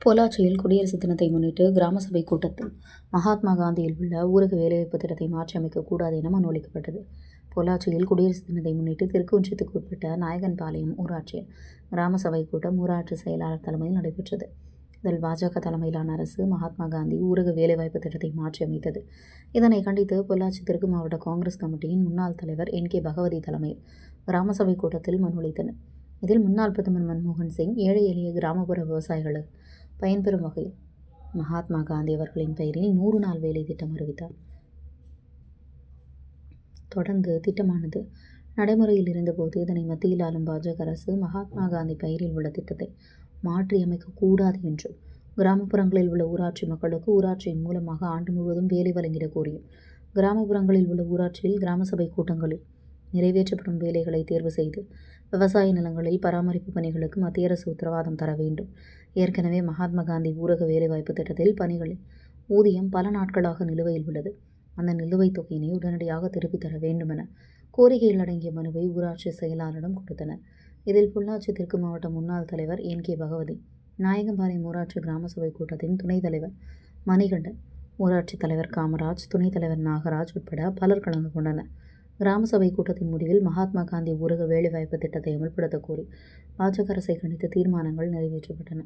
பொள்ளாச்சியில் குடியரசு தினத்தை முன்னிட்டு கிராம சபை கூட்டத்தில் மகாத்மா காந்தியில் உள்ள ஊரக வேலைவாய்ப்பு திட்டத்தை மாற்றியமைக்கக்கூடாது என மனு அளிக்கப்பட்டது. பொள்ளாச்சியில் குடியரசு தினத்தை முன்னிட்டு திருக்குன்றத்துக்கு உட்பட்ட நாயகன்பாளையம் ஊராட்சியில் கிராம சபை கூட்டம் ஊராட்சி செயலாளர் தலைமையில் நடைபெற்றது. இதில் பாஜக தலைமையிலான அரசு மகாத்மா காந்தி ஊரக வேலைவாய்ப்பு திட்டத்தை மாற்றியமைத்தது. இதனை கண்டித்து பொள்ளாச்சி தெற்கு மாவட்ட காங்கிரஸ் கமிட்டியின் முன்னாள் தலைவர் N.K. பகவதி தலைமையில் கிராம சபை கூட்டத்தில் மனு அளித்தனர். இதில் முன்னாள் பிரதமர் மன்மோகன் சிங் ஏழை எளிய கிராமப்புற விவசாயிகளுக்கு பயன்பெறும் வகையில் மகாத்மா காந்தி அவர்களின் பெயரில் 100 நாள் வேலை திட்டம் அறிவித்தார். தொடர்ந்து திட்டமானது நடைமுறையில் இருந்தபோது இதனை மத்தியில் ஆளும் பாஜக அரசு மகாத்மா காந்தி பெயரில் உள்ள திட்டத்தை மாற்றியமைக்கக்கூடாது என்றும், கிராமப்புறங்களில் உள்ள ஊராட்சி மக்களுக்கு ஊராட்சியின் மூலமாக ஆண்டு முழுவதும் வேலை வழங்கிடக் கோரியும், கிராமப்புறங்களில் உள்ள ஊராட்சியில் கிராம சபை கூட்டங்களில் நிறைவேற்றப்படும் வேலைகளை தேர்வு செய்து விவசாய நிலங்களில் பராமரிப்பு பணிகளுக்கு மத்திய அரசு உத்தரவாதம் தர வேண்டும். ஏற்கனவே மகாத்மா காந்தி ஊரக வேலைவாய்ப்பு திட்டத்தில் பணிகளில் ஊதியம் பல நாட்களாக நிலுவையில் உள்ளது. அந்த நிலுவைத் தொகையினை உடனடியாக திருப்பித் தர வேண்டும் என கோரிக்கையில் அடங்கிய மனுவை ஊராட்சி செயலாளரிடம் கொடுத்தனர். இதில் பொள்ளாச்சி தெற்கு மாவட்ட முன்னாள் தலைவர் N.K. பகவதி, நாயகன்பாளையம் ஊராட்சி கிராம சபை கூட்டத்தின் துணைத் தலைவர் மணிகண்டன், ஊராட்சி தலைவர் காமராஜ், துணைத் தலைவர் நாகராஜ் உட்பட பலர் கலந்து கொண்டனர். கிராம சபை கூட்டத்தின் முடிவில் மகாத்மா காந்தி ஊரக வேலைவாய்ப்பு திட்டத்தை அமல்படுத்த கோரி பாஜக அரசை கண்டித்து தீர்மானங்கள் நிறைவேற்றப்பட்டன.